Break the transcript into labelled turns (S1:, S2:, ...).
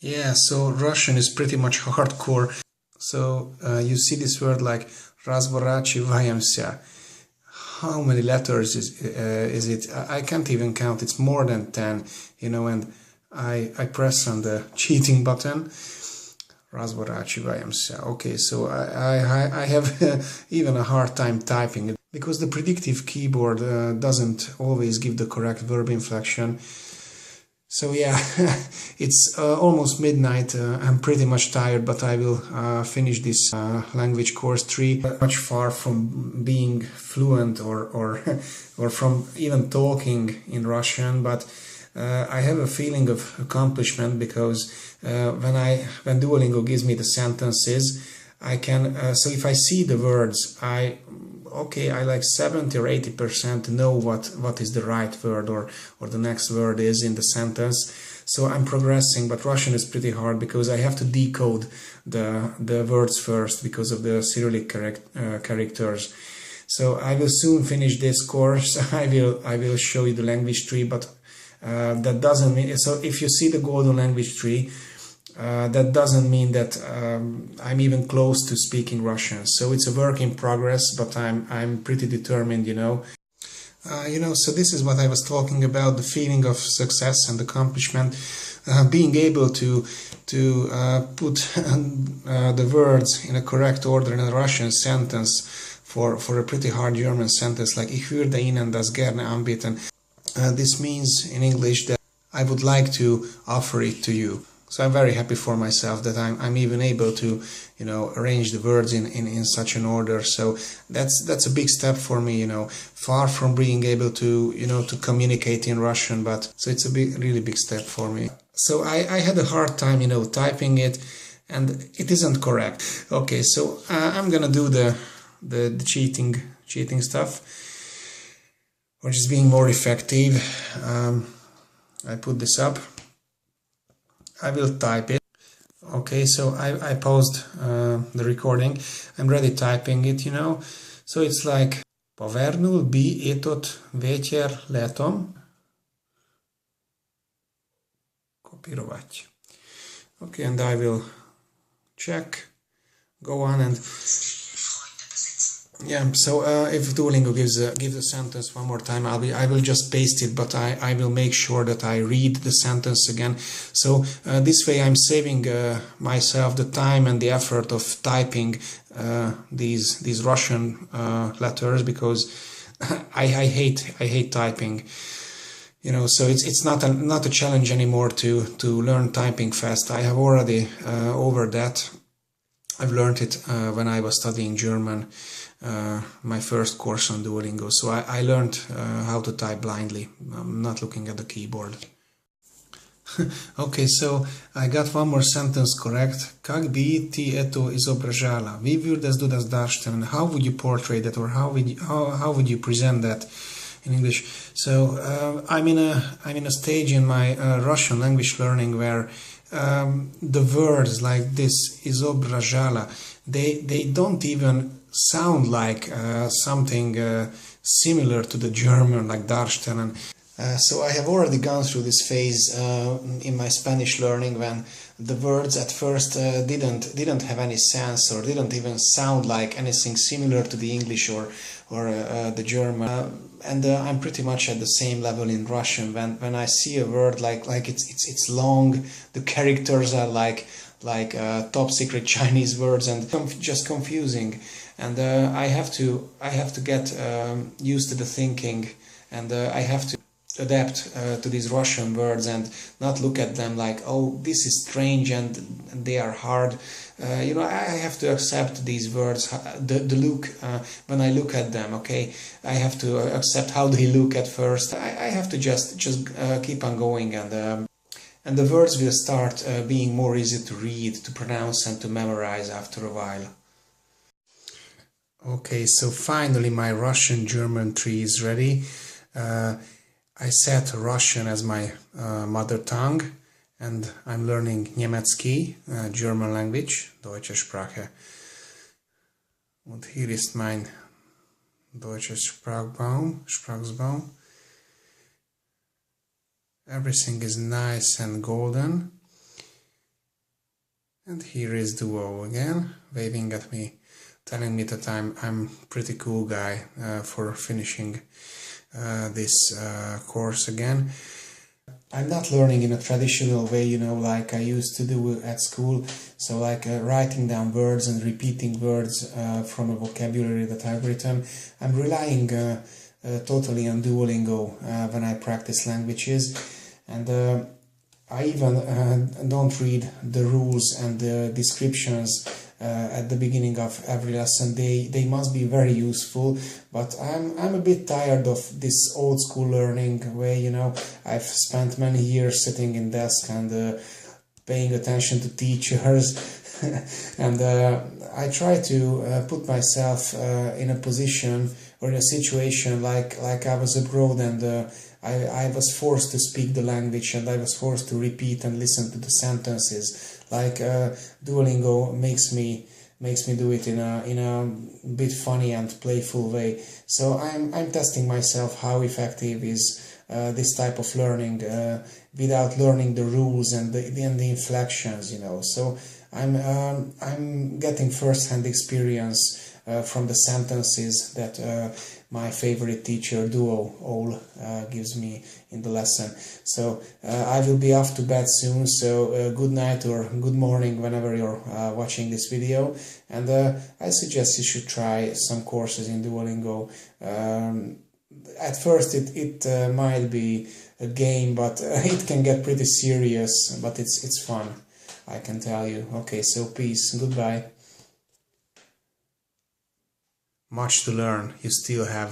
S1: Yeah, so Russian is pretty much hardcore. So you see this word like razvorachivayamся. How many letters is it? I can't even count. It's more than 10, and I press on the cheating button. Razvorachivayamся. Okay, so I have even a hard time typing it because the predictive keyboard doesn't always give the correct verb inflection. So yeah, it's almost midnight. I'm pretty much tired, but I will finish this language course 3. Much far from being fluent or or from even talking in Russian, but I have a feeling of accomplishment because when Duolingo gives me the sentences, I can. So if I see the words, I like 70 or 80% know what is the right word or the next word is in the sentence. So I'm progressing, but Russian is pretty hard because I have to decode the words first because of the Cyrillic characters. So I will soon finish this course. I will show you the language tree, but that doesn't mean, so if you see the golden language tree, that doesn't mean that I'm even close to speaking Russian. So it's a work in progress, but I'm pretty determined, So this is what I was talking about, the feeling of success and accomplishment, being able to put the words in a correct order in a Russian sentence for a pretty hard German sentence like Ich würde Ihnen das gerne anbieten. This means in English that I would like to offer it to you. So I'm very happy for myself that I'm even able to, arrange the words in such an order. So that's a big step for me, far from being able to, to communicate in Russian, but so it's a really big step for me. So I had a hard time, typing it, and it isn't correct. Okay, so I'm gonna do the cheating stuff, or just being more effective. I put this up. I will type it. Okay, so I paused the recording. I'm ready typing it, So it's like Povernul bi etot večer letom. Kopírovať. Okay, and I will check, go on, and yeah. So if Duolingo gives a sentence one more time, I will just paste it, but I will make sure that I read the sentence again. So this way I'm saving myself the time and the effort of typing these Russian letters, because I hate typing. So it's not a challenge anymore to learn typing fast. I have already over that. I've learned it when I was studying German, my first course on Duolingo. So I learned how to type blindly, not looking at the keyboard. Okay, so I got one more sentence correct. Как бы ты это изображала? Wie würdest du das darstellen? How would you portray that, or how would you present that in English? So I'm in a stage in my Russian language learning where the words like this изображала, they don't even sound like something similar to the German, like darstellen. So I have already gone through this phase in my Spanish learning when the words at first didn't have any sense, or didn't even sound like anything similar to the English or the German. And I'm pretty much at the same level in Russian. When I see a word like it's long, the characters are like top secret Chinese words, and just confusing. And I have to get used to the thinking, and I have to adapt to these Russian words and not look at them like, oh, this is strange and they are hard. I have to accept these words, the look, when I look at them, okay? I have to accept how they look at first. I have to just keep on going, and the words will start being more easy to read, to pronounce, and to memorize after a while. Okay, so finally my Russian-German tree is ready. I set Russian as my mother tongue, and I'm learning Německý, German language, deutsche Sprache. Und hier ist mein deutsches Sprachbaum. Everything is nice and golden. And here is Duo again, waving at me, telling me that I'm pretty cool guy for finishing this course again. I'm not learning in a traditional way, you know, like I used to do at school. So like writing down words and repeating words from a vocabulary that I've written. I'm relying totally on Duolingo when I practice languages. And I even don't read the rules and the descriptions at the beginning of every lesson. They must be very useful, but I'm a bit tired of this old school learning way, you know. I've spent many years sitting in desk and paying attention to teachers and I try to put myself in a position or in a situation like I was abroad and I was forced to speak the language and I was forced to repeat and listen to the sentences. Like Duolingo makes me do it in a bit funny and playful way. So I'm testing myself how effective is this type of learning without learning the rules and the inflections, you know. So I'm getting first-hand experience from the sentences that my favorite teacher Duo gives me in the lesson. So I will be off to bed soon, so good night or good morning whenever you're watching this video, and I suggest you should try some courses in Duolingo. At first it might be a game, but it can get pretty serious, but it's fun, I can tell you. Okay, so peace, goodbye. Much to learn, you still have.